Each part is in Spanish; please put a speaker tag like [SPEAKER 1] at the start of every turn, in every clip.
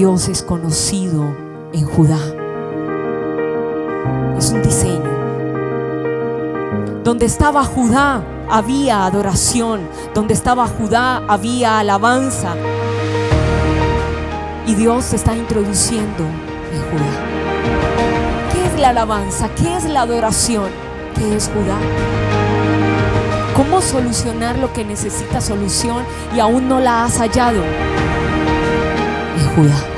[SPEAKER 1] Dios es conocido en Judá. Es un diseño. Donde estaba Judá había adoración, donde estaba Judá había alabanza. Y Dios se está introduciendo en Judá. ¿Qué es la alabanza? ¿Qué es la adoración? ¿Qué es Judá? ¿Cómo solucionar lo que necesita solución y aún no la has hallado? En Judá.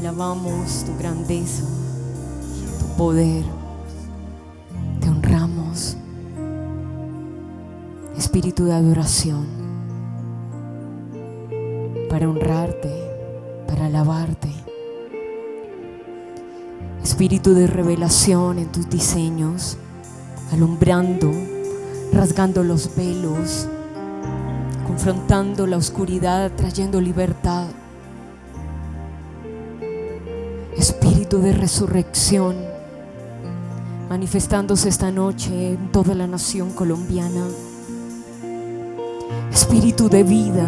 [SPEAKER 1] Alabamos tu grandeza, tu poder, te honramos. Espíritu de adoración, para honrarte, para alabarte. Espíritu de revelación en tus diseños, alumbrando, rasgando los velos, confrontando la oscuridad, trayendo libertad. Espíritu de resurrección, manifestándose esta noche en toda la nación colombiana. Espíritu de vida,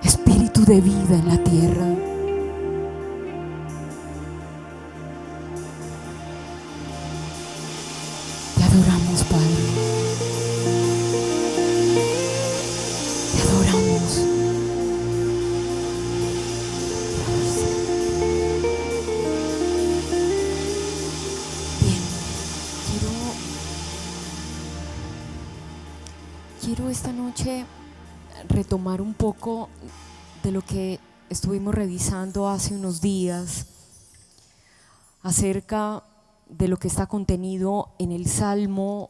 [SPEAKER 1] espíritu de vida en la tierra. Te adoramos, Padre. Te adoramos. Quiero esta noche retomar un poco de lo que estuvimos revisando hace unos días acerca de lo que está contenido en el Salmo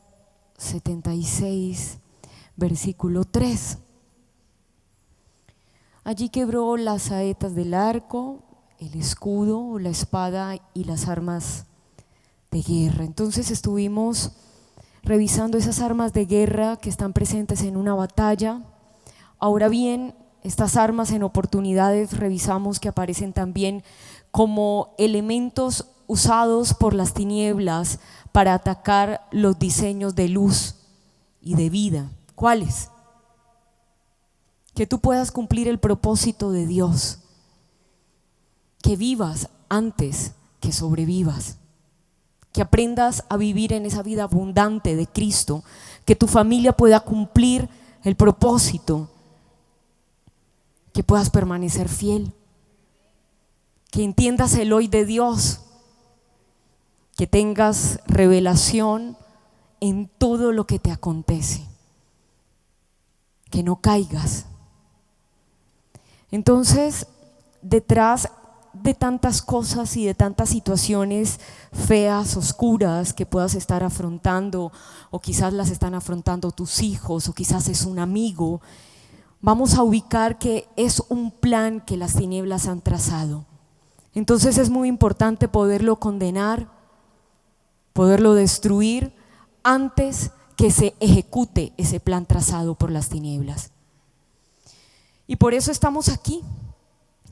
[SPEAKER 1] 76, versículo 3. Allí quebró las saetas del arco, el escudo, la espada y las armas de guerra. Entonces estuvimos revisando esas armas de guerra que están presentes en una batalla. Ahora bien, estas armas en oportunidades revisamos que aparecen también como elementos usados por las tinieblas para atacar los diseños de luz y de vida. ¿Cuáles? Que tú puedas cumplir el propósito de Dios, que vivas antes que sobrevivas, que aprendas a vivir en esa vida abundante de Cristo, que tu familia pueda cumplir el propósito, que puedas permanecer fiel, que entiendas el hoy de Dios, que tengas revelación en todo lo que te acontece, que no caigas. Entonces, detrás de tantas cosas y de tantas situaciones feas, oscuras que puedas estar afrontando, o quizás las están afrontando tus hijos, o quizás es un amigo, vamos a ubicar que es un plan que las tinieblas han trazado. Entonces es muy importante poderlo condenar, poderlo destruir antes que se ejecute ese plan trazado por las tinieblas. Y por eso estamos aquí,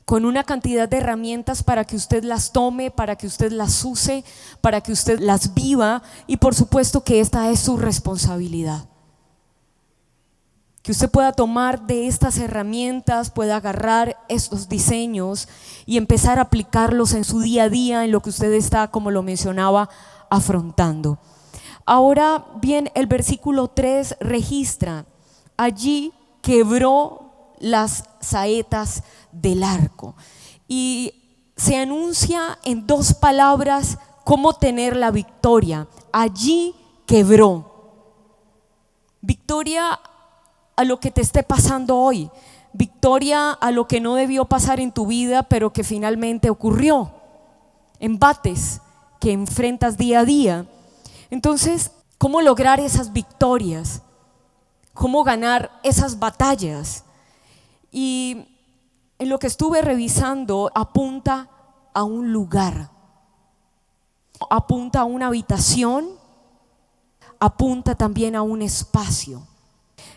[SPEAKER 1] con una cantidad de herramientas para que usted las tome, para que usted las use, para que usted las viva, y por supuesto que esta es su responsabilidad. Que usted pueda tomar de estas herramientas, pueda agarrar estos diseños y empezar a aplicarlos en su día a día, en lo que usted está, como lo mencionaba, afrontando. Ahora bien, el versículo 3 registra: allí quebró las saetas del arco, y se anuncia en dos palabras cómo tener la victoria. Allí quebró. Victoria a lo que te esté pasando hoy, victoria a lo que no debió pasar en tu vida pero que finalmente ocurrió, embates que enfrentas día a día. Entonces, ¿cómo lograr esas victorias? cómo ganar esas batallas. Y en lo que estuve revisando apunta a un lugar, apunta a una habitación, apunta también a un espacio.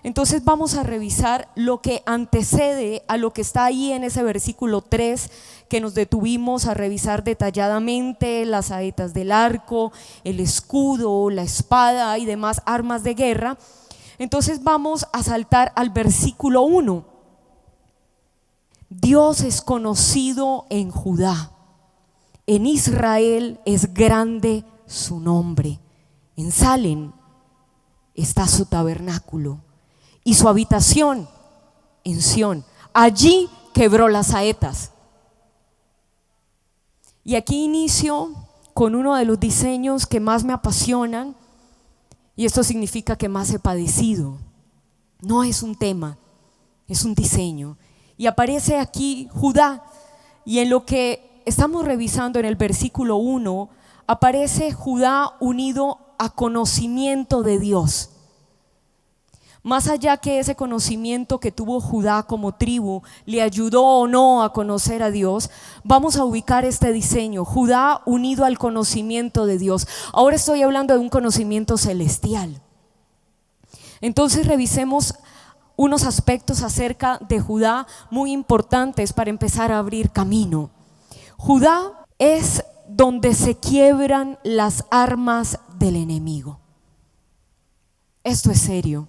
[SPEAKER 1] Entonces vamos a revisar lo que antecede a lo que está ahí en ese versículo 3 que nos detuvimos a revisar detalladamente: las saetas del arco, el escudo, la espada y demás armas de guerra. Entonces vamos a saltar al versículo 1. Dios es conocido en Judá, en Israel es grande su nombre, en Salem está su tabernáculo y su habitación en Sión. Allí quebró las saetas. Y aquí inicio con uno de los diseños que más me apasionan, y esto significa que más he padecido. No es un tema, es un diseño. Y aparece aquí Judá, y en lo que estamos revisando en el versículo 1, aparece Judá unido a conocimiento de Dios. Más allá que ese conocimiento que tuvo Judá como tribu le ayudó o no a conocer a Dios, vamos a ubicar este diseño: Judá unido al conocimiento de Dios. Ahora estoy hablando de un conocimiento celestial. Entonces revisemos unos aspectos acerca de Judá muy importantes para empezar a abrir camino. Judá es donde se quiebran las armas del enemigo. Esto es serio.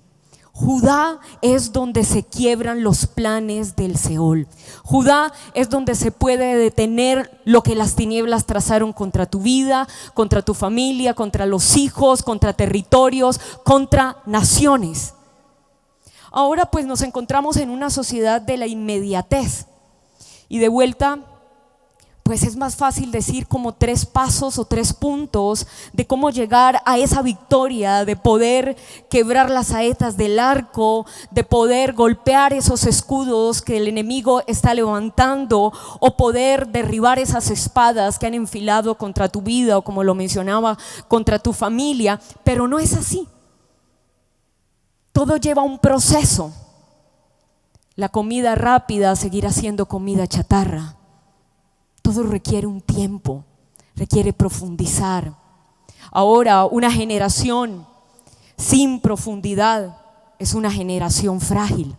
[SPEAKER 1] Judá es donde se quiebran los planes del Seol. Judá es donde se puede detener lo que las tinieblas trazaron contra tu vida, contra tu familia, contra los hijos, contra territorios, contra naciones. Ahora pues nos encontramos en una sociedad de la inmediatez, y de vuelta pues es más fácil decir como 3 pasos o 3 puntos de cómo llegar a esa victoria, de poder quebrar las saetas del arco, de poder golpear esos escudos que el enemigo está levantando, o poder derribar esas espadas que han enfilado contra tu vida, o como lo mencionaba, contra tu familia. Pero no es así. Todo lleva un proceso. La comida rápida seguirá siendo comida chatarra. Todo requiere un tiempo, requiere profundizar. Ahora, una generación sin profundidad es una generación frágil.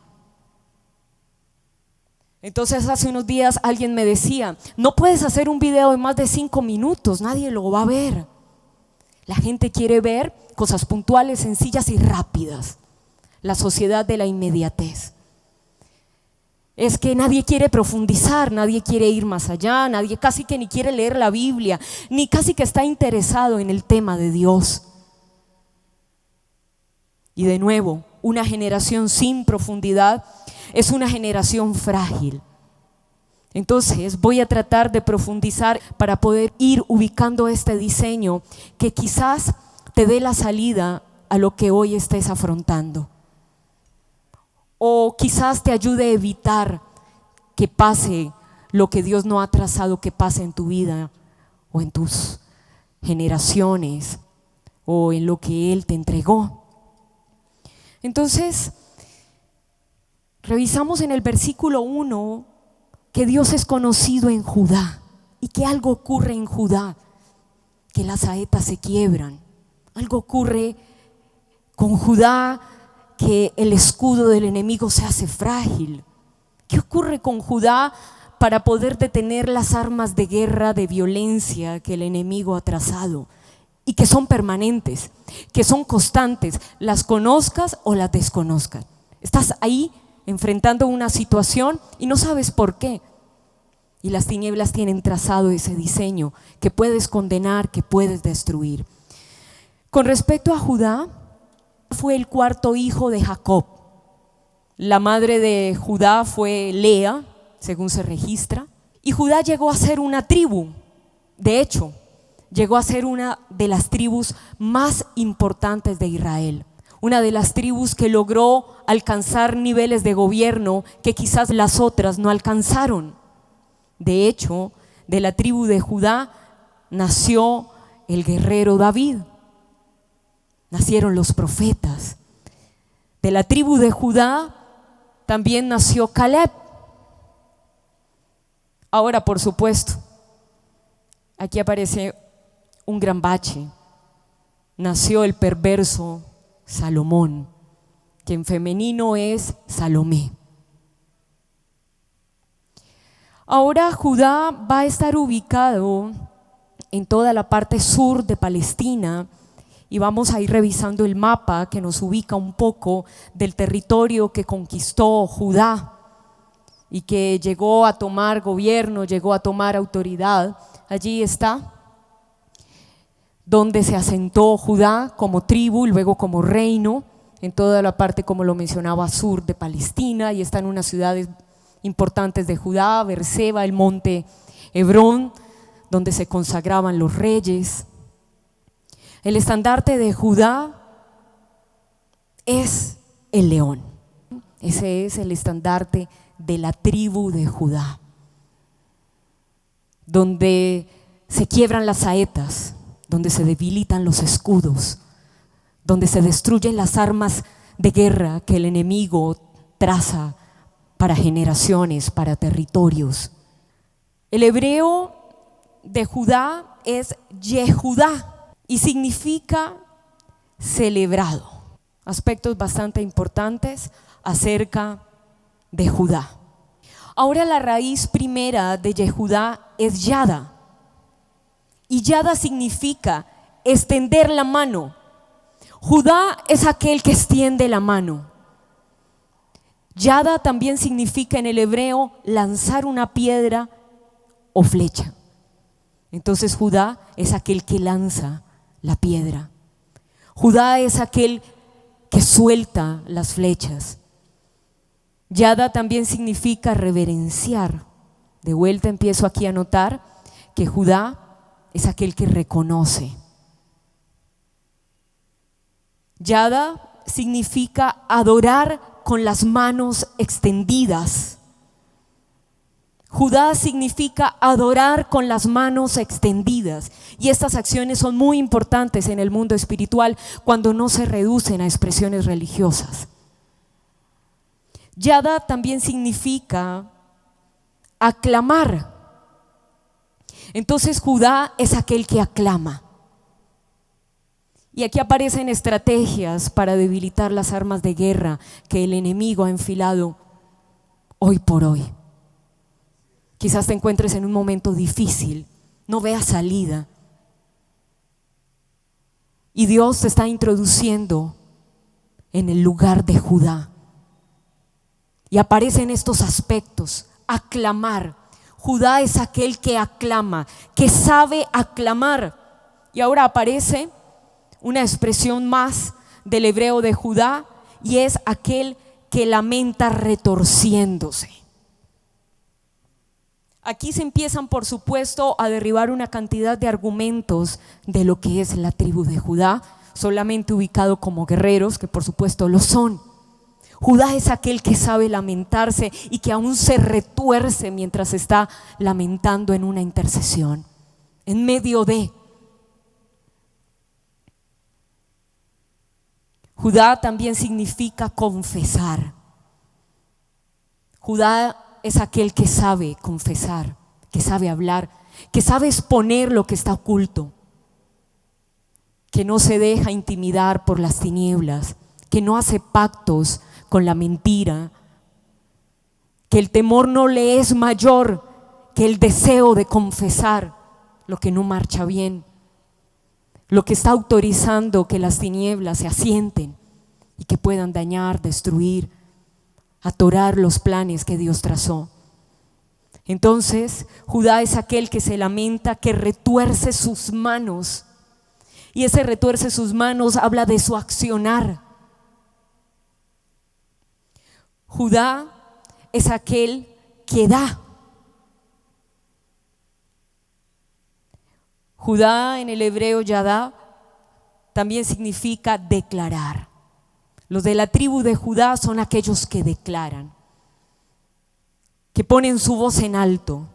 [SPEAKER 1] Entonces hace unos días alguien me decía: no puedes hacer un video de más de 5 minutos, nadie lo va a ver. La gente quiere ver cosas puntuales, sencillas y rápidas. La sociedad de la inmediatez. Es que nadie quiere profundizar, nadie quiere ir más allá, nadie casi que ni quiere leer la Biblia, ni casi que está interesado en el tema de Dios. Y de nuevo, una generación sin profundidad es una generación frágil. Entonces voy a tratar de profundizar para poder ir ubicando este diseño que quizás te dé la salida a lo que hoy estés afrontando. O quizás te ayude a evitar que pase lo que Dios no ha trazado que pase en tu vida, o en tus generaciones, o en lo que Él te entregó. Entonces, revisamos en el versículo 1 que Dios es conocido en Judá, y que algo ocurre en Judá, que las saetas se quiebran. Algo ocurre con Judá, que el escudo del enemigo se hace frágil. ¿Qué ocurre con Judá para poder detener las armas de guerra, de violencia que el enemigo ha trazado y que son permanentes, que son constantes, las conozcas o las desconozcas? Estás ahí enfrentando una situación y no sabes por qué, y las tinieblas tienen trazado ese diseño que puedes condenar, que puedes destruir. Con respecto a Judá, fue el 4.º hijo de Jacob. La madre de Judá fue Lea, según se registra, y Judá llegó a ser una tribu. De hecho, llegó a ser una de las tribus más importantes de Israel, una de las tribus que logró alcanzar niveles de gobierno que quizás las otras no alcanzaron. De hecho, de la tribu de Judá nació el guerrero David. Nacieron los profetas. De la tribu de Judá también nació Caleb. Ahora, por supuesto, aquí aparece un gran bache. Nació el perverso Salomón, que en femenino es Salomé. Ahora Judá va a estar ubicado en toda la parte sur de Palestina y vamos a ir revisando el mapa que nos ubica un poco del territorio que conquistó Judá y que llegó a tomar gobierno, llegó a tomar autoridad. Allí está donde se asentó Judá como tribu y luego como reino en toda la parte, como lo mencionaba, sur de Palestina, y están unas ciudades importantes de Judá, Beerseba, el monte Hebrón, donde se consagraban los reyes. El estandarte de Judá es el león. Ese es el estandarte de la tribu de Judá, donde se quiebran las saetas, donde se debilitan los escudos, donde se destruyen las armas de guerra que el enemigo traza para generaciones, para territorios. El hebreo de Judá es Yehudá y significa celebrado. Aspectos bastante importantes acerca de Judá. Ahora la raíz primera de Yehudá es Yada. Y Yada significa extender la mano. Judá es aquel que extiende la mano. Yada también significa en el hebreo lanzar una piedra o flecha. Entonces Judá es aquel que lanza la piedra. Judá es aquel que suelta las flechas. Yada también significa reverenciar. De vuelta empiezo aquí a notar que Judá es aquel que reconoce. Yada significa adorar con las manos extendidas. Judá significa adorar con las manos extendidas, y estas acciones son muy importantes en el mundo espiritual cuando no se reducen a expresiones religiosas. Yada también significa aclamar. Entonces Judá es aquel que aclama. Y aquí aparecen estrategias para debilitar las armas de guerra que el enemigo ha enfilado hoy por hoy. Quizás te encuentres en un momento difícil, no veas salida. Y Dios te está introduciendo en el lugar de Judá. Y aparecen estos aspectos: aclamar. Judá es aquel que aclama, que sabe aclamar. Y ahora aparece una expresión más del hebreo de Judá, y es aquel que lamenta retorciéndose. Aquí se empiezan, por supuesto, a derribar una cantidad de argumentos de lo que es la tribu de Judá, solamente ubicado como guerreros, que por supuesto lo son. Judá es aquel que sabe lamentarse y que aún se retuerce mientras está lamentando en una intercesión, en medio de. Judá también significa confesar. Judá es aquel que sabe confesar, que sabe hablar, que sabe exponer lo que está oculto, que no se deja intimidar por las tinieblas, que no hace pactos con la mentira, que el temor no le es mayor que el deseo de confesar lo que no marcha bien, lo que está autorizando que las tinieblas se asienten y que puedan dañar, destruir, atorar los planes que Dios trazó. Entonces Judá es aquel que se lamenta, que retuerce sus manos, y ese retuerce sus manos habla de su accionar. Judá es aquel que da. Judá en el hebreo Yadá también significa declarar. Los de la tribu de Judá son aquellos que declaran, que ponen su voz en alto.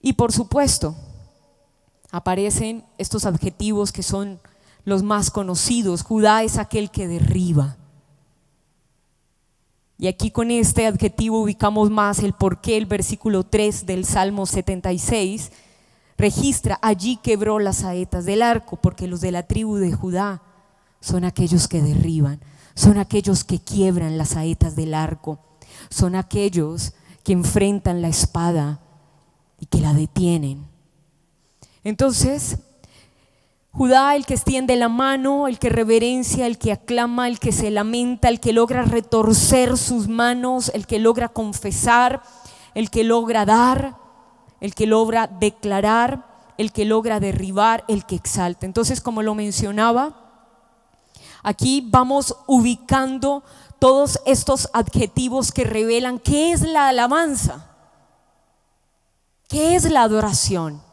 [SPEAKER 1] Y por supuesto, aparecen estos adjetivos que son los más conocidos. Judá es aquel que derriba. Y aquí con este adjetivo ubicamos más el por qué el versículo 3 del Salmo 76 registra: allí quebró las saetas del arco, porque los de la tribu de Judá son aquellos que derriban, son aquellos que quiebran las saetas del arco, son aquellos que enfrentan la espada y que la detienen. Entonces, Judá, el que extiende la mano, el que reverencia, el que aclama, el que se lamenta, el que logra retorcer sus manos, el que logra confesar, el que logra dar, el que logra declarar, el que logra derribar, el que exalta. Entonces, como lo mencionaba, aquí vamos ubicando todos estos adjetivos que revelan qué es la alabanza, qué es la adoración.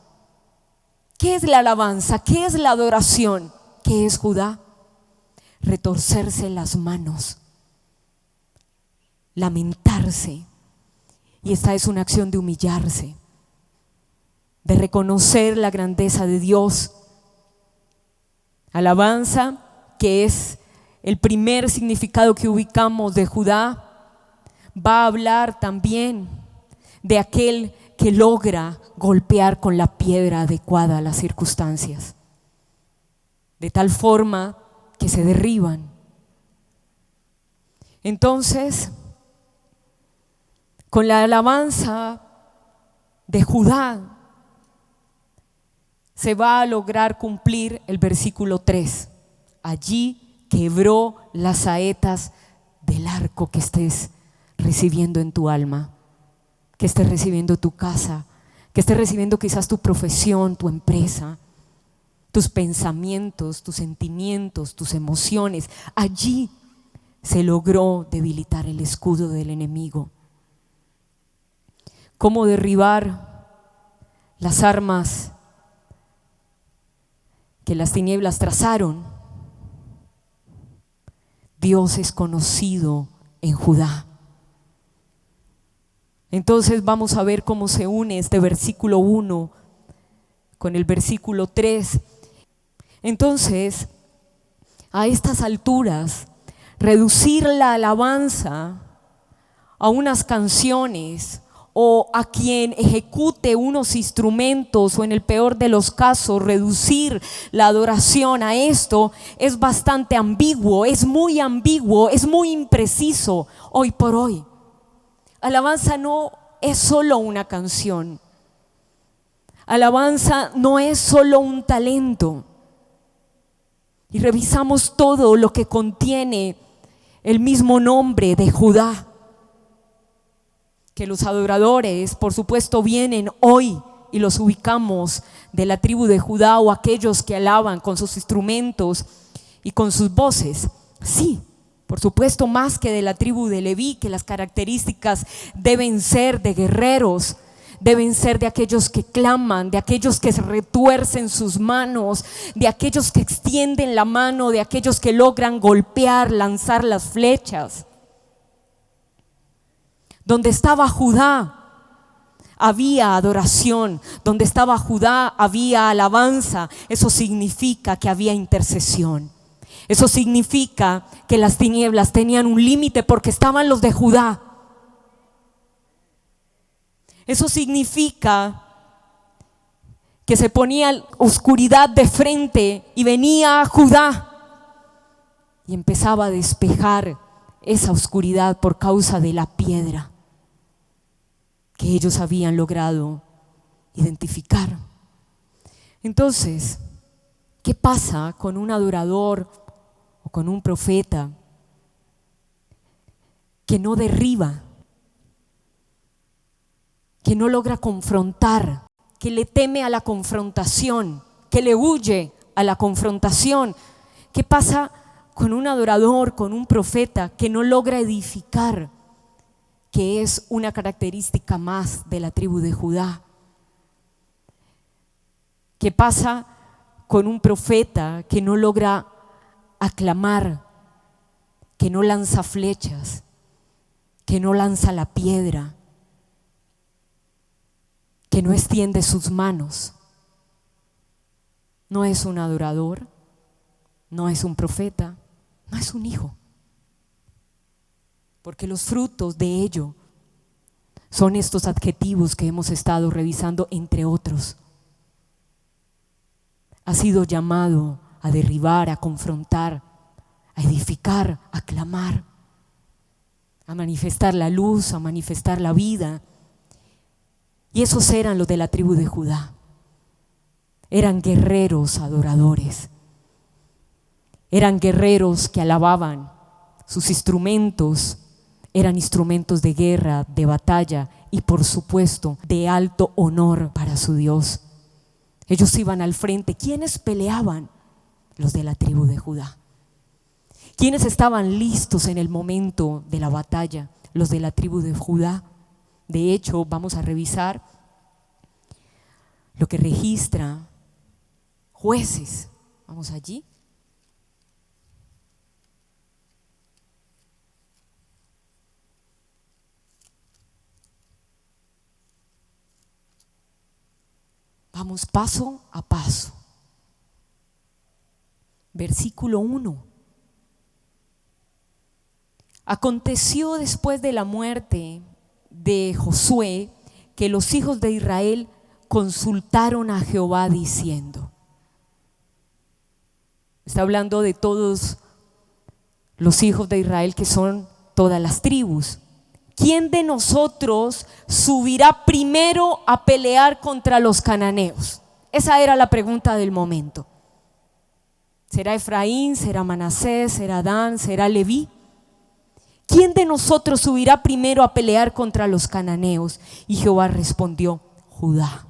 [SPEAKER 1] ¿Qué es la alabanza? ¿Qué es la adoración? ¿Qué es Judá? Retorcerse las manos, lamentarse. Y esta es una acción de humillarse, de reconocer la grandeza de Dios. Alabanza, que es el primer significado que ubicamos de Judá, va a hablar también de aquel que logra golpear con la piedra adecuada a las circunstancias, de tal forma que se derriban. Entonces, con la alabanza de Judá se va a lograr cumplir el versículo 3. Allí quebró las saetas del arco que estés recibiendo en tu alma, que estés recibiendo tu casa, que estés recibiendo quizás tu profesión, tu empresa, tus pensamientos, tus sentimientos, tus emociones. Allí se logró debilitar el escudo del enemigo. ¿Cómo derribar las armas que las tinieblas trazaron? Dios es conocido en Judá. Entonces vamos a ver cómo se une este versículo 1 con el versículo 3. Entonces, a estas alturas, reducir la alabanza a unas canciones o a quien ejecute unos instrumentos, o en el peor de los casos reducir la adoración a esto, es bastante ambiguo, es muy impreciso hoy por hoy. Alabanza no es solo una canción. Alabanza no es solo un talento. Y revisamos todo lo que contiene el mismo nombre de Judá. Que los adoradores, por supuesto, vienen hoy y los ubicamos de la tribu de Judá, o aquellos que alaban con sus instrumentos y con sus voces. Sí, por supuesto, más que de la tribu de Leví, que las características deben ser de guerreros, deben ser de aquellos que claman, de aquellos que retuercen sus manos, de aquellos que extienden la mano, de aquellos que logran golpear, lanzar las flechas. Donde estaba Judá había adoración, donde estaba Judá había alabanza. Eso significa que había intercesión. Eso significa que las tinieblas tenían un límite porque estaban los de Judá. Eso significa que se ponía oscuridad de frente y venía Judá y empezaba a despejar esa oscuridad por causa de la piedra que ellos habían logrado identificar. Entonces, ¿qué pasa con un adorador o con un profeta que no derriba, que no logra confrontar, que le teme a la confrontación, que le huye a la confrontación? ¿Qué pasa con un adorador, con un profeta que no logra edificar, que es una característica más de la tribu de Judá? ¿Qué pasa con un profeta que no logra aclamar, que no lanza flechas, que no lanza la piedra, que no extiende sus manos? No es un adorador, no es un profeta, no es un hijo. porque los frutos de ello son estos adjetivos que hemos estado revisando, entre otros. Ha sido llamado a derribar, a confrontar, a edificar, a clamar, a manifestar la luz, a manifestar la vida. Y esos eran los de la tribu de Judá. Eran guerreros adoradores. Eran guerreros que alababan. Sus instrumentos eran instrumentos de guerra, de batalla y por supuesto de alto honor para su Dios. Ellos iban al frente. ¿Quiénes peleaban? Los de la tribu de Judá. ¿Quiénes estaban listos en el momento de la batalla? Los de la tribu de Judá. De hecho, vamos a revisar lo que registra Jueces. Vamos allí. Vamos paso a paso. Versículo 1. Aconteció después de la muerte de Josué que los hijos de Israel consultaron a Jehová diciendo. Está hablando de todos los hijos de Israel, que son todas las tribus. ¿Quién de nosotros subirá primero a pelear contra los cananeos? Esa era la pregunta del momento. ¿Será Efraín? ¿Será Manasés? ¿Será Dan? ¿Será Leví? ¿Quién de nosotros subirá primero a pelear contra los cananeos? Y Jehová respondió: Judá.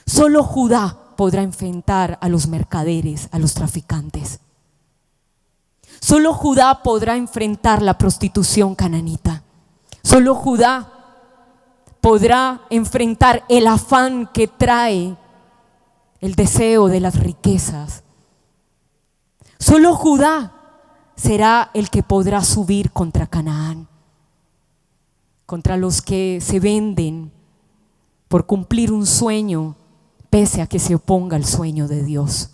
[SPEAKER 1] Solo Judá podrá enfrentar a los mercaderes, a los traficantes. Solo Judá podrá enfrentar la prostitución cananita. Solo Judá podrá enfrentar el afán que trae el deseo de las riquezas. Solo Judá será el que podrá subir contra Canaán, contra los que se venden por cumplir un sueño, pese a que se oponga al sueño de Dios.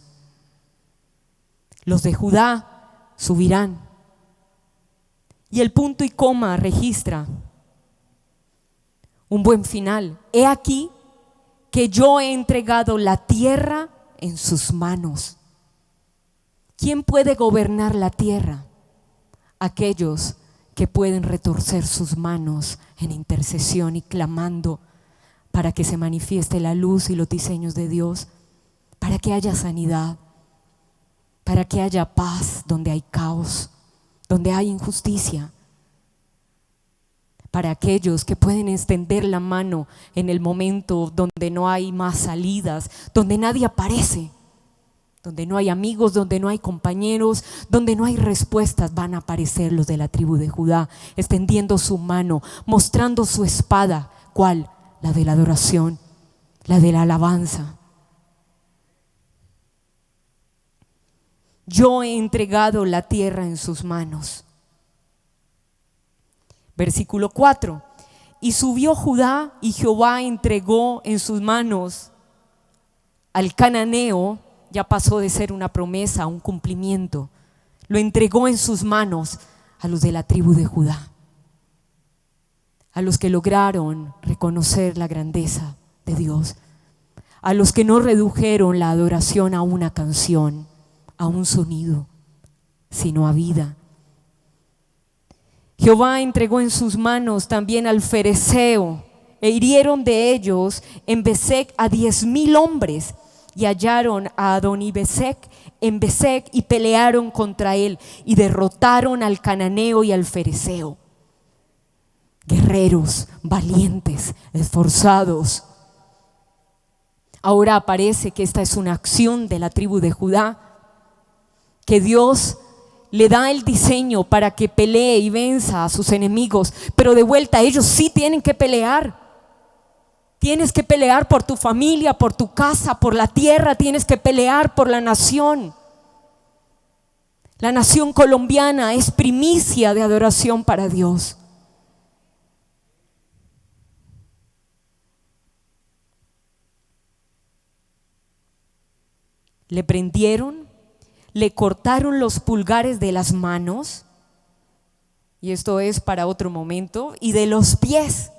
[SPEAKER 1] Los de Judá subirán. Y el punto y coma registra un buen final. He aquí que yo he entregado la tierra en sus manos. ¿Quién puede gobernar la tierra? Aquellos que pueden retorcer sus manos en intercesión y clamando para que se manifieste la luz y los diseños de Dios, para que haya sanidad, para que haya paz donde hay caos, donde hay injusticia, para aquellos que pueden extender la mano en el momento donde no hay más salidas, donde nadie aparece, donde no hay amigos, donde no hay compañeros, donde no hay respuestas. Van a aparecer los de la tribu de Judá, extendiendo su mano, mostrando su espada. ¿Cuál? La de la adoración, la de la alabanza. Yo he entregado la tierra en sus manos. Versículo 4. Y subió Judá, y Jehová entregó en sus manos al cananeo. Ya pasó de ser una promesa a un cumplimiento. Lo entregó en sus manos a los de la tribu de Judá, a los que lograron reconocer la grandeza de Dios, a los que no redujeron la adoración a una canción, a un sonido, sino a vida. Jehová entregó en sus manos también al fereceo, e hirieron de ellos en Besec a 10,000 hombres, y hallaron a Adonibesec en Besec y pelearon contra él y derrotaron al cananeo y al fereceo. Guerreros, valientes, esforzados. Ahora aparece que esta es una acción de la tribu de Judá, que Dios le da el diseño para que pelee y venza a sus enemigos, pero de vuelta ellos sí tienen que pelear. Tienes que pelear por tu familia, por tu casa, por la tierra. Tienes que pelear por la nación. La nación colombiana es primicia de adoración para Dios. Le prendieron, le cortaron los pulgares de las manos y esto es para otro momento, y de los pies.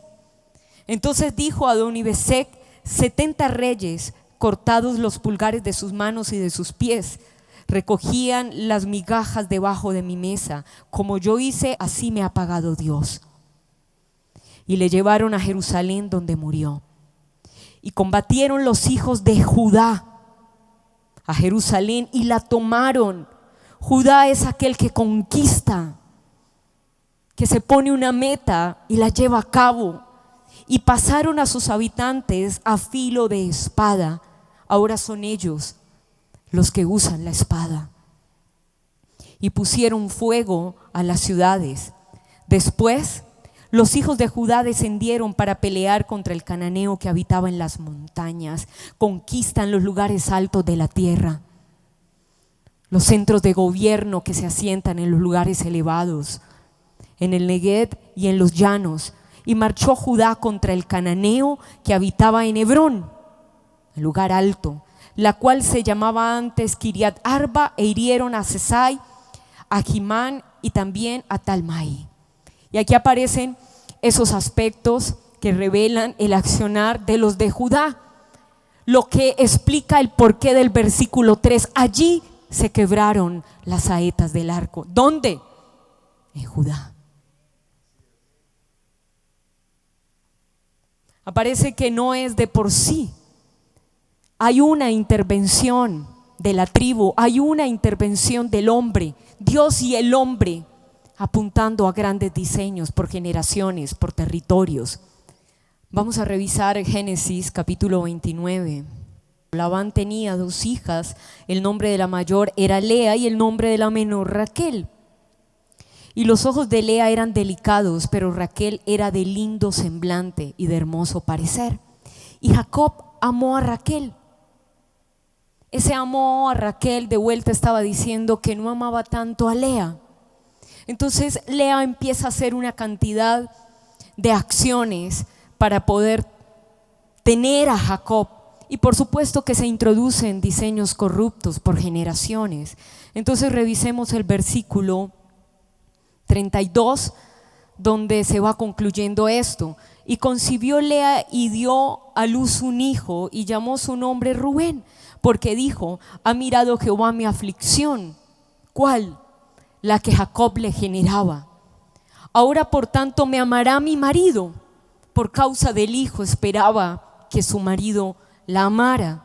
[SPEAKER 1] Entonces dijo Adonibesec: 70 reyes, cortados los pulgares de sus manos y de sus pies, recogían las migajas debajo de mi mesa. Como yo hice, así me ha pagado Dios. Y le llevaron a Jerusalén, donde murió. Y combatieron los hijos de Judá a Jerusalén y la tomaron. Judá es aquel que conquista, que se pone una meta y la lleva a cabo. Y pasaron a sus habitantes a filo de espada. Ahora son ellos los que usan la espada. Y pusieron fuego a las ciudades. Después los hijos de Judá descendieron para pelear contra el cananeo que habitaba en las montañas. Conquistan los lugares altos de la tierra, los centros de gobierno que se asientan en los lugares elevados, en el Neguev y en los llanos. Y marchó Judá contra el cananeo que habitaba en Hebrón, el lugar alto, la cual se llamaba antes Kiriat Arba, e hirieron a Sesai, a Jimán y también a Talmai. Y aquí aparecen esos aspectos que revelan el accionar de los de Judá, lo que explica el porqué del versículo 3. Allí se quebraron las saetas del arco. ¿Dónde? En Judá. Aparece que no es de por sí. Hay una intervención de la tribu, hay una intervención del hombre, Dios y el hombre, apuntando a grandes diseños por generaciones, por territorios. Vamos a revisar Génesis capítulo 29. Labán tenía 2 hijas, el nombre de la mayor era Lea y el nombre de la menor Raquel. Y los ojos de Lea eran delicados, pero Raquel era de lindo semblante y de hermoso parecer. Y Jacob amó a Raquel. Ese amor a Raquel de vuelta estaba diciendo que no amaba tanto a Lea. Entonces Lea empieza a hacer una cantidad de acciones para poder tener a Jacob. Y por supuesto que se introducen diseños corruptos por generaciones. Entonces revisemos el versículo 32, donde se va concluyendo esto. Y concibió Lea y dio a luz un hijo y llamó su nombre Rubén, porque dijo: ha mirado Jehová mi aflicción. ¿Cuál? La que Jacob le generaba. Ahora por tanto me amará mi marido. Por causa del hijo esperaba que su marido la amara.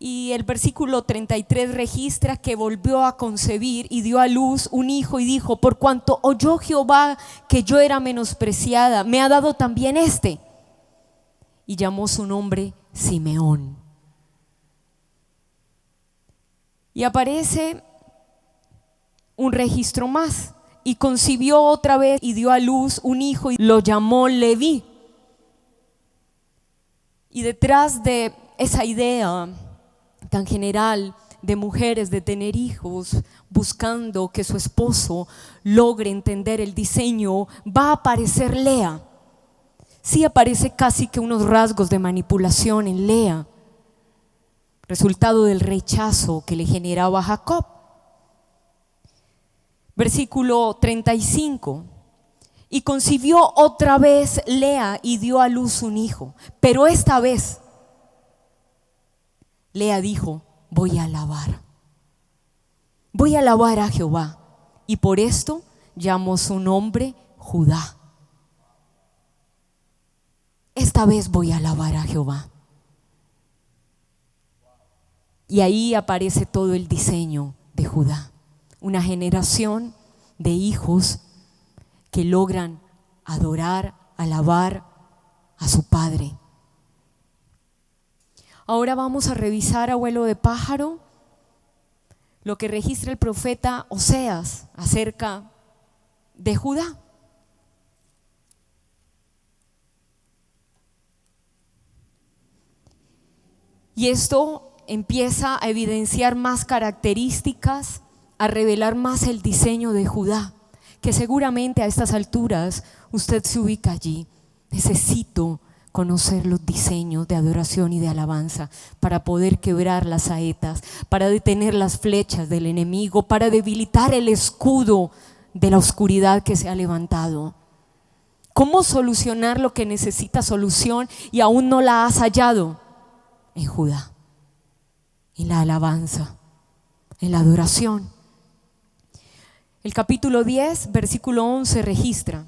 [SPEAKER 1] Y el versículo 33 registra que volvió a concebir y dio a luz un hijo y dijo: por cuanto oyó Jehová que yo era menospreciada, me ha dado también este. Y llamó su nombre Simeón. Y aparece un registro más. Y concibió otra vez y dio a luz un hijo y lo llamó Leví. Y detrás de esa idea tan general de mujeres de tener hijos buscando que su esposo logre entender el diseño, va a aparecer Lea. Sí aparece casi que unos rasgos de manipulación en Lea, resultado del rechazo que le generaba Jacob. Versículo 35. Y concibió otra vez Lea y dio a luz un hijo, pero esta vez Lea dijo: voy a alabar a Jehová, y por esto llamó su nombre Judá. Esta vez voy a alabar a Jehová. Y ahí aparece todo el diseño de Judá, una generación de hijos que logran adorar, alabar a su padre. Ahora vamos a revisar, abuelo de pájaro, lo que registra el profeta Oseas acerca de Judá. Y esto empieza a evidenciar más características, a revelar más el diseño de Judá, que seguramente a estas alturas usted se ubica allí. Necesito conocer los diseños de adoración y de alabanza para poder quebrar las saetas, para detener las flechas del enemigo, para debilitar el escudo de la oscuridad que se ha levantado? ¿Cómo solucionar lo que necesita solución y aún no la has hallado? En Judá, en la alabanza, en la adoración. El capítulo 10, versículo 11 registra: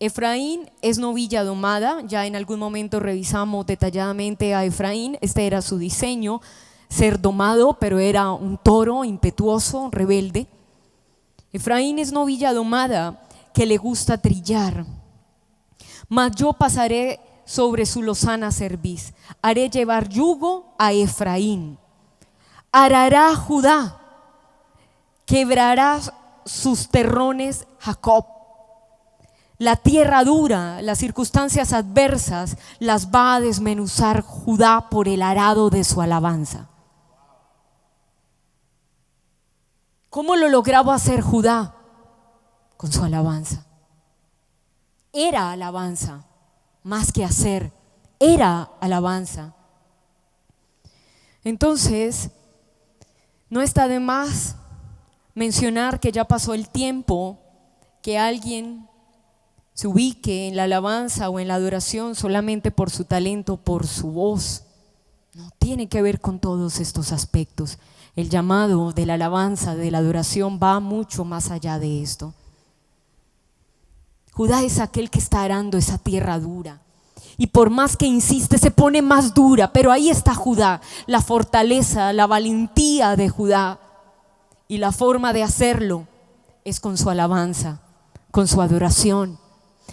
[SPEAKER 1] Efraín es novilla domada. Ya en algún momento revisamos detalladamente a Efraín. Este era su diseño, ser domado, pero era un toro impetuoso, rebelde. Efraín es novilla domada que le gusta trillar. Mas yo pasaré sobre su lozana cerviz, haré llevar yugo a Efraín. Arará Judá, quebrará sus terrones Jacob. La tierra dura, las circunstancias adversas, las va a desmenuzar Judá por el arado de su alabanza. ¿Cómo lo lograba hacer Judá? Con su alabanza. Era alabanza, más que hacer, era alabanza. Entonces, no está de más mencionar que ya pasó el tiempo que alguien se ubique en la alabanza o en la adoración solamente por su talento, por su voz. No, tiene que ver con todos estos aspectos. El llamado de la alabanza, de la adoración, va mucho más allá de esto. Judá es aquel que está arando esa tierra dura. Y por más que insiste, se pone más dura. Pero ahí está Judá, la fortaleza, la valentía de Judá. Y la forma de hacerlo es con su alabanza, con su adoración.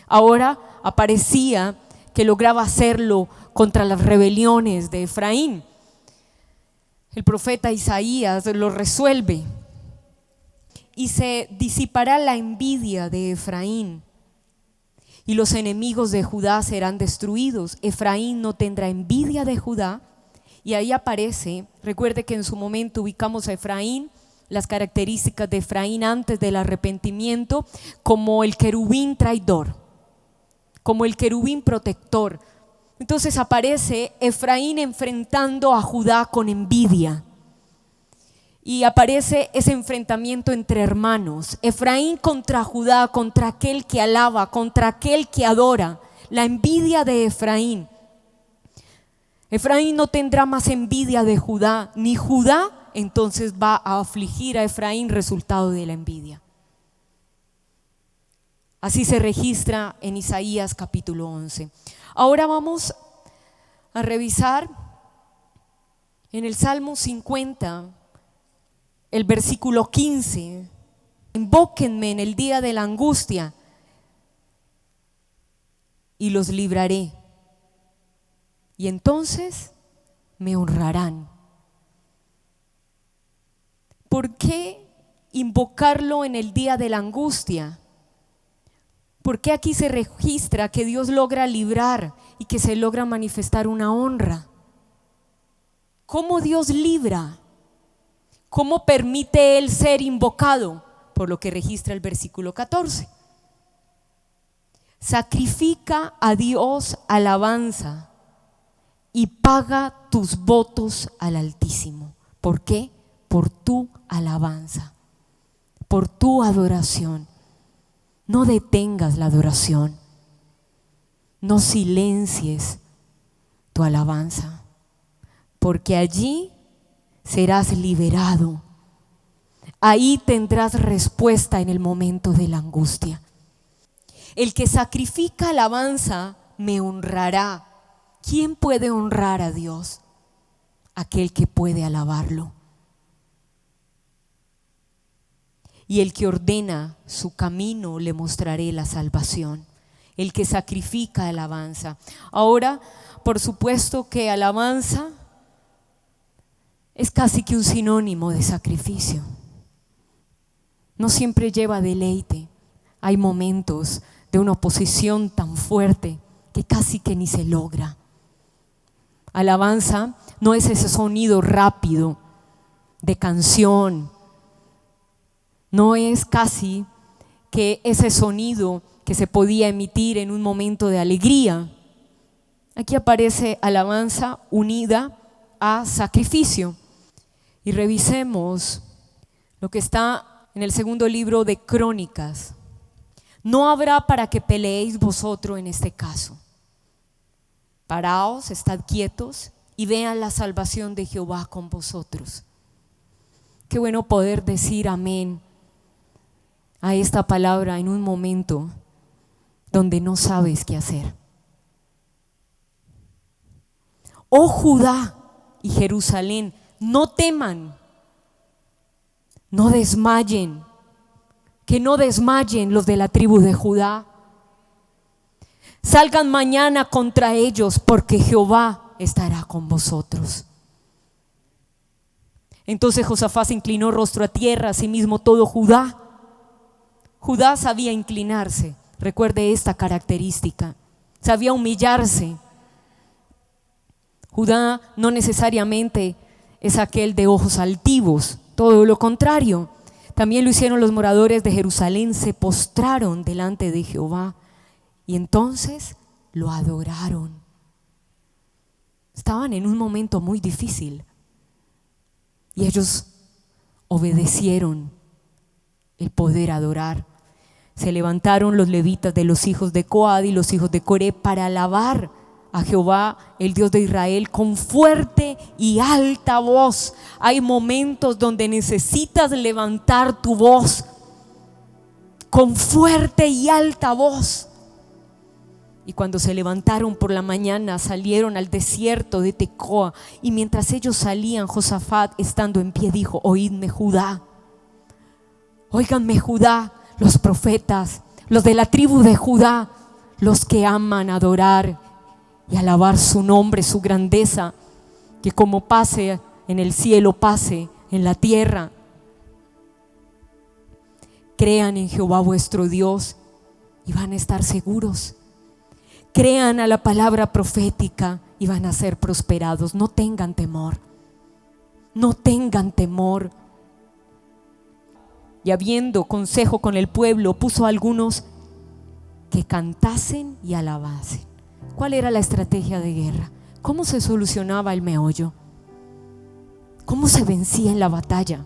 [SPEAKER 1] Ahora aparecía que lograba hacerlo contra las rebeliones de Efraín. El profeta Isaías lo resuelve. Y se disipará la envidia de Efraín, y los enemigos de Judá serán destruidos. Efraín no tendrá envidia de Judá. Y ahí aparece, recuerde que en su momento ubicamos a Efraín, las características de Efraín antes del arrepentimiento, como el querubín traidor, como el querubín protector. Entonces aparece Efraín enfrentando a Judá con envidia. Y aparece ese enfrentamiento entre hermanos, Efraín contra Judá, contra aquel que alaba, contra aquel que adora. La envidia de Efraín. Efraín no tendrá más envidia de Judá, ni Judá entonces va a afligir a Efraín resultado de la envidia. Así se registra en Isaías capítulo 11. Ahora vamos a revisar en el Salmo 50, el versículo 15. Invóquenme en el día de la angustia y los libraré, y entonces me honrarán. ¿Por qué invocarlo en el día de la angustia? ¿Por qué aquí se registra que Dios logra librar y que se logra manifestar una honra? ¿Cómo Dios libra? ¿Cómo permite Él ser invocado? Por lo que registra el versículo 14. Sacrifica a Dios alabanza y paga tus votos al Altísimo. ¿Por qué? Por tu alabanza, por tu adoración. No detengas la adoración, no silencies tu alabanza, porque allí serás liberado. Ahí tendrás respuesta en el momento de la angustia. El que sacrifica alabanza me honrará. ¿Quién puede honrar a Dios? Aquel que puede alabarlo. Y el que ordena su camino le mostraré la salvación. El que sacrifica alabanza. Ahora, por supuesto que alabanza es casi que un sinónimo de sacrificio. No siempre lleva deleite. Hay momentos de una oposición tan fuerte que casi que ni se logra. Alabanza no es ese sonido rápido de canción. No es casi que ese sonido que se podía emitir en un momento de alegría. Aquí aparece alabanza unida a sacrificio. Y revisemos lo que está en el segundo libro de Crónicas: no habrá para que peleéis vosotros en este caso. Paraos, estad quietos y vean la salvación de Jehová con vosotros. Qué bueno poder decir amén a esta palabra en un momento donde no sabes qué hacer. Oh Judá y Jerusalén, no teman, no desmayen, que no desmayen los de la tribu de Judá. Salgan mañana contra ellos, porque Jehová estará con vosotros. Entonces Josafat se inclinó rostro a tierra, asimismo todo Judá. Judá sabía inclinarse, recuerde esta característica, sabía humillarse. Judá no necesariamente es aquel de ojos altivos, todo lo contrario. También lo hicieron los moradores de Jerusalén, se postraron delante de Jehová y entonces lo adoraron. Estaban en un momento muy difícil y ellos obedecieron el poder adorar. Se levantaron los levitas de los hijos de Coad y los hijos de Coré para alabar a Jehová, el Dios de Israel, con fuerte y alta voz. Hay momentos donde necesitas levantar tu voz con fuerte y alta voz. Y cuando se levantaron por la mañana, salieron al desierto de Tecoa, y mientras ellos salían, Josafat, estando en pie, dijo: oídme Judá, óiganme Judá, los profetas, los de la tribu de Judá, los que aman adorar y alabar su nombre, su grandeza, que como pase en el cielo, pase en la tierra. Crean en Jehová vuestro Dios y van a estar seguros. Crean a la palabra profética y van a ser prosperados. No tengan temor, no tengan temor. Y habiendo consejo con el pueblo, puso a algunos que cantasen y alabasen. ¿Cuál era la estrategia de guerra? ¿Cómo se solucionaba el meollo? ¿Cómo se vencía en la batalla?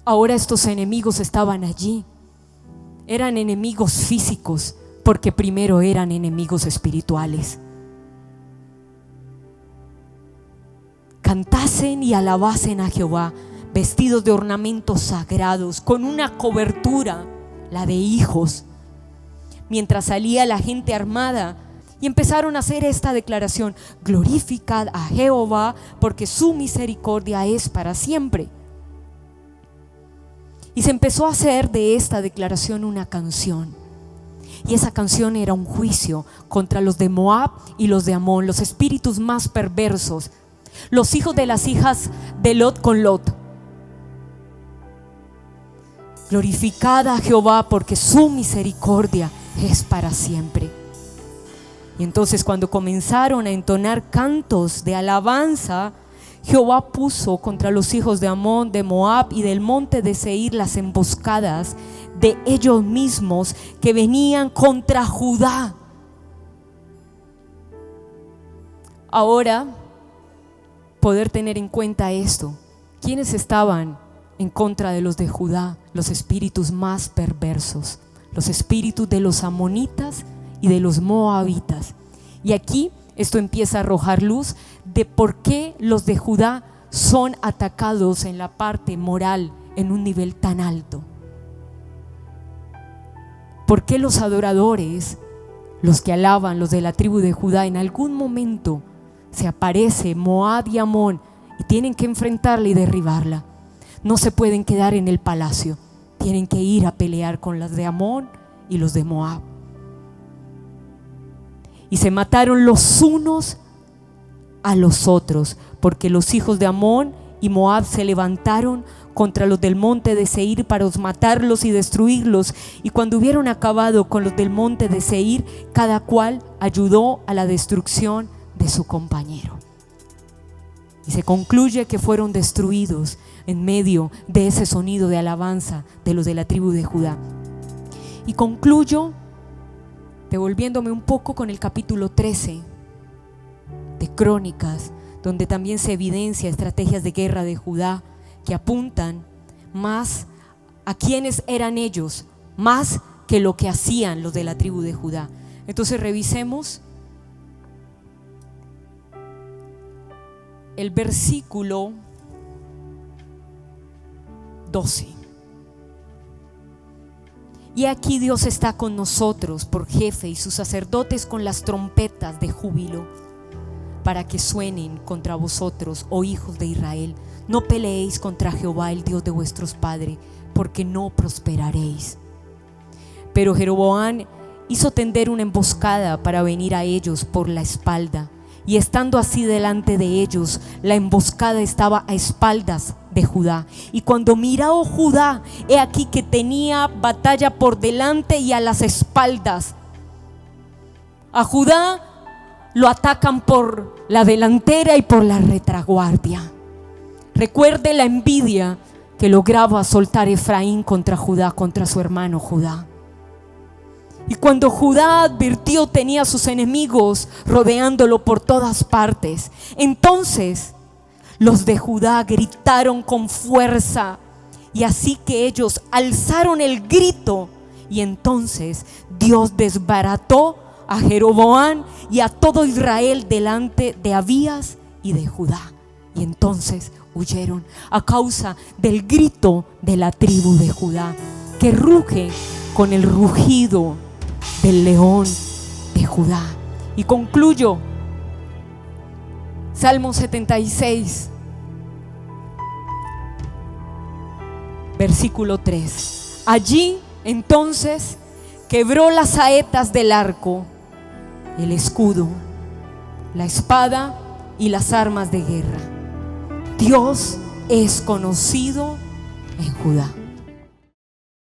[SPEAKER 1] Ahora estos enemigos estaban allí. Eran enemigos físicos, porque primero eran enemigos espirituales. Cantasen y alabasen a Jehová, vestidos de ornamentos sagrados, con una cobertura, la de hijos. Mientras salía la gente armada, y empezaron a hacer esta declaración: glorificad a Jehová, porque su misericordia es para siempre. Y se empezó a hacer de esta declaración una canción. Y esa canción era un juicio contra los de Moab y los de Amón, los espíritus más perversos, los hijos de las hijas de Lot con Lot. Glorificad a Jehová, porque su misericordia es para siempre. Y entonces, cuando comenzaron a entonar cantos de alabanza, Jehová puso contra los hijos de Amón, de Moab y del monte de Seir las emboscadas de ellos mismos que venían contra Judá. Ahora, poder tener en cuenta esto: ¿quiénes estaban en contra de los de Judá? Los espíritus más perversos, los espíritus de los amonitas y de los moabitas. Y aquí esto empieza a arrojar luz de por qué los de Judá son atacados en la parte moral en un nivel tan alto. ¿Por qué los adoradores, los que alaban, los de la tribu de Judá, en algún momento se aparece Moab y Amón y tienen que enfrentarla y derribarla? No se pueden quedar en el palacio, tienen que ir a pelear con las de Amón y los de Moab. Y se mataron los unos a los otros, porque los hijos de Amón y Moab se levantaron contra los del monte de Seir para matarlos y destruirlos. Y cuando hubieron acabado con los del monte de Seir, cada cual ayudó a la destrucción de su compañero. Y se concluye que fueron destruidos en medio de ese sonido de alabanza de los de la tribu de Judá. Y concluyo devolviéndome un poco con el capítulo 13 de Crónicas, donde también se evidencia estrategias de guerra de Judá que apuntan más a quiénes eran ellos, más que lo que hacían los de la tribu de Judá. Entonces revisemos el versículo 12. Y aquí Dios está con nosotros por jefe y sus sacerdotes con las trompetas de júbilo para que suenen contra vosotros, oh hijos de Israel. No peleéis contra Jehová, el Dios de vuestros padres, porque no prosperaréis. Pero Jeroboam hizo tender una emboscada para venir a ellos por la espalda, y estando así delante de ellos, la emboscada estaba a espaldas de Judá. Y cuando miró Judá, he aquí que tenía batalla por delante y a las espaldas. A Judá lo atacan por la delantera y por la retaguardia. Recuerde la envidia que lograba soltar Efraín contra Judá, contra su hermano Judá. Y cuando Judá advirtió, tenía a sus enemigos rodeándolo por todas partes. Entonces los de Judá gritaron con fuerza, y así que ellos alzaron el grito, y entonces Dios desbarató a Jeroboam y a todo Israel delante de Abías y de Judá. Y entonces huyeron a causa del grito de la tribu de Judá, que ruge con el rugido del león de Judá. Y concluyo, Salmo 76, versículo 3. Allí entonces quebró las saetas del arco, el escudo, la espada y las armas de guerra. Dios es conocido en Judá.